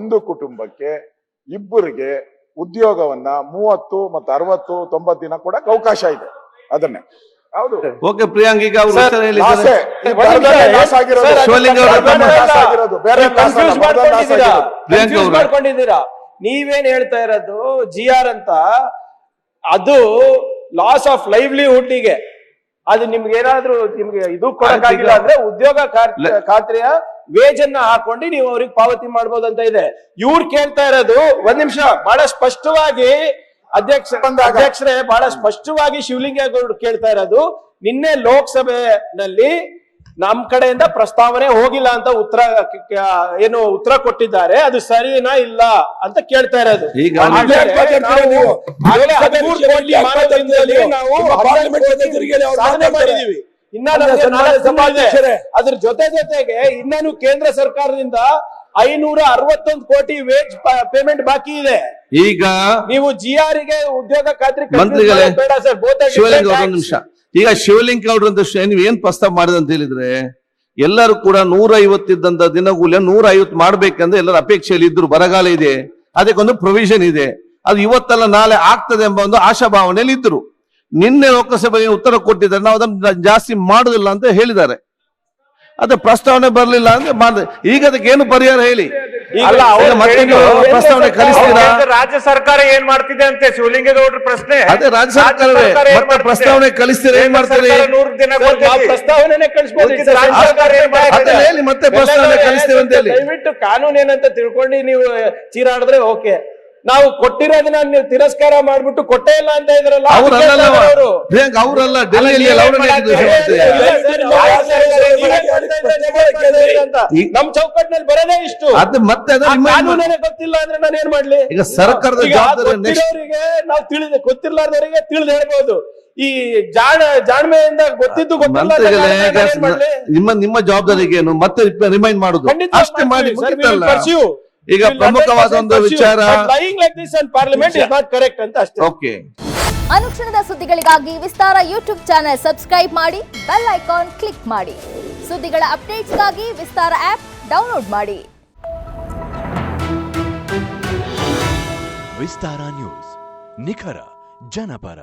ಒಂದು ಕುಟುಂಬಕ್ಕೆ ಇಬ್ಬರಿಗೆ ಉದ್ಯೋಗವನ್ನ 30 ಮತ್ತು 60 90 ದಿನ ಕೊಡಕ್ಕೆ ಅವಕಾಶ ಇದೆ. ಅದನ್ನೇ ಹೌದು. ಓಕೆ ಪ್ರಿಯಾಂಕ್, ಈಗ ಅವರು ಮಾಡ್ಕೊಂಡಿದ್ದೀರಾ. ನೀವೇನ್ ಹೇಳ್ತಾ ಇರೋದು GR ಅಂತ, ಅದು ಲಾಸ್ ಆಫ್ ಲೈವ್ಲಿಹುಡ್ ಗೆ, ಅದು ನಿಮ್ಗೆ ಏನಾದ್ರು ನಿಮ್ಗೆ ಇದು ಕೊಡಕ್ಕಾಗಿಲ್ಲ ಅಂದ್ರೆ ಉದ್ಯೋಗ ಖಾತ್ರಿಯ ವೇಜ್ ಅನ್ನ ಹಾಕೊಂಡು ನೀವು ಅವ್ರಿಗೆ ಪಾವತಿ ಮಾಡ್ಬೋದು ಅಂತ ಇದೆ. ಇವ್ರು ಕೇಳ್ತಾ ಇರೋದು ಒಂದ್ ನಿಮಿಷ, ಬಹಳ ಸ್ಪಷ್ಟವಾಗಿ ಅಧ್ಯಕ್ಷರೇ ಬಹಳ ಸ್ಪಷ್ಟವಾಗಿ ಶಿವಲಿಂಗೇಗೌಡರು ಕೇಳ್ತಾ ಇರೋದು, ನಿನ್ನೆ ಲೋಕಸಭೆಯಲ್ಲಿ ನಮ್ ಕಡೆಯಿಂದ ಪ್ರಸ್ತಾವನೆ ಹೋಗಿಲ್ಲ ಅಂತ ಉತ್ತರ ಕೊಟ್ಟಿದ್ದಾರೆ, ಅದು ಸರಿನಾ ಇಲ್ಲ ಅಂತ ಕೇಳ್ತಾ ಇರೋದು. ಅದ್ರ ಜೊತೆಗೆ ಇನ್ನೂ ಕೇಂದ್ರ ಸರ್ಕಾರದಿಂದ 561 ಕೋಟಿ ವೇಜ್ ಪೇಮೆಂಟ್ ಬಾಕಿ ಇದೆ. ಈಗ ನೀವು GR ಗೆ ಉದ್ಯೋಗ ಖಾತ್ರಿ ಮಂತ್ರಿಗಳೇ, ನಿಮಿಷ, ಈಗ ಶಿವಲಿಂಗೇಗೌಡರು ನೀವು ಏನ್ ಪ್ರಸ್ತಾವ ಮಾಡಿದ ಅಂತ ಹೇಳಿದ್ರೆ, ಎಲ್ಲರೂ ಕೂಡ 150 ಇದ್ದಂತ ದಿನಗೂಲಿ 150 ಮಾಡ್ಬೇಕಂದ್ರೆ ಎಲ್ಲರ ಅಪೇಕ್ಷೆಯಲ್ಲಿ ಇದ್ರು. ಬರಗಾಲ ಇದೆ, ಅದಕ್ಕೊಂದು ಪ್ರೊವಿಷನ್ ಇದೆ, ಅದು ಇವತ್ತಲ್ಲ ನಾಳೆ ಆಗ್ತದೆ ಎಂಬ ಒಂದು ಆಶಾಭಾವನೆಯಲ್ಲಿ ಇದ್ರು. ನಿನ್ನೆ ಲೋಕಸಭೆಗೆ ಉತ್ತರ ಕೊಟ್ಟಿದ್ದಾರೆ, ನಾವು ಅದನ್ನು ಜಾಸ್ತಿ ಮಾಡುದಿಲ್ಲ ಅಂತ ಹೇಳಿದ್ದಾರೆ. ಅದ ಪ್ರಸ್ತಾವನೆ ಬರ್ಲಿಲ್ಲ ಅಂದ್ರೆ ಈಗ ಅದಕ್ಕೆ ಏನು ಪರಿಹಾರ ಹೇಳಿ? ಪ್ರಸ್ತಾವನೆ ಕಳಿಸ್ತೀರಾ? ರಾಜ್ಯ ಸರ್ಕಾರ ಏನ್ ಮಾಡ್ತಿದೆ ಅಂತೆ ಶಿವಲಿಂಗೇಗೌಡರ ಪ್ರಶ್ನೆ. ಅದೇ ರಾಜ್ಯ ಸರ್ಕಾರವೇ ಮತ್ತೆ ಪ್ರಸ್ತಾವನೆ ಕಳಿಸ್ತೀರಾ? ಏನ್ ಮಾಡ್ತಾರೆ? 100 ದಿನ ಪ್ರಸ್ತಾವನೆ ಕಳಿಸ್ಬೋದು, ಹೇಳಿ ಮತ್ತೆ ಪ್ರಸ್ತಾವನೆ ಕಳಿಸ್ತೇವೆ ಅಂತ ಹೇಳಿ. ದಯವಿಟ್ಟು ಕಾನೂನು ಏನಂತ ತಿಳ್ಕೊಂಡು ನೀವು ಚೀರಾಡಿದ್ರೆ ಓಕೆ. ನಾವು ಕೊಟ್ಟಿರೋದನ್ನ ನೀವು ತಿರಸ್ಕಾರ ಮಾಡ್ಬಿಟ್ಟು ಕೊಟ್ಟೇ ಇಲ್ಲ ಅಂತ ಇದ್ರಲ್ಲ, ಪ್ರಿಯಾಂಕ್ ಅವರಲ್ಲ, ಡೆಲ್ಲಿಯಲ್ಲಿ ನಮ್ ಚೌಕಟ್ಟಿನಲ್ಲಿ ಬರೋದೇ ಇಷ್ಟು. ಅದು ಮತ್ತೆ ಕಾನೂನೇ ಗೊತ್ತಿಲ್ಲ ಅಂದ್ರೆ ನಾನು ಏನ್ ಮಾಡ್ಲಿ? ಈಗ ಸರ್ಕಾರದ ಗೊತ್ತಿರೋರಿಗೆ ನಾವು ಗೊತ್ತಿರ್ಲಾರ್ದವರಿಗೆ ತಿಳಿದು ಹೇಳ್ಬೋದು. ಈ ಜಾಣ್ಮೆಯಿಂದ ಗೊತ್ತಿದ್ದು ನಿಮ್ಮ ಜವಾಬ್ದಾರಿಗೆ ಏನು ಮತ್ತೆ ರಿಮೈಂಡ್ ಮಾಡುದು ಅಷ್ಟೇ ಮಾಡಿ. ಈಗ ಪ್ರಮುಖವಾದ ಒಂದು ವಿಚಾರ, ಓಕೆ. ಅನುಕ್ಷಣದ ಸುದ್ದಿಗಳಿಗಾಗಿ ವಿಸ್ತಾರ ಯೂಟ್ಯೂಬ್ ಚಾನೆಲ್ ಸಬ್ಸ್ಕ್ರೈಬ್ ಮಾಡಿ, ಬೆಲ್ ಐಕಾನ್ ಕ್ಲಿಕ್ ಮಾಡಿ. ಸುದ್ದಿಗಳ ಅಪ್ಡೇಟ್ಸ್ಗಾಗಿ ವಿಸ್ತಾರ ಆಪ್ ಡೌನ್ಲೋಡ್ ಮಾಡಿ. ವಿಸ್ತಾರ ನ್ಯೂಸ್, ನಿಖರ ಜನಪರ.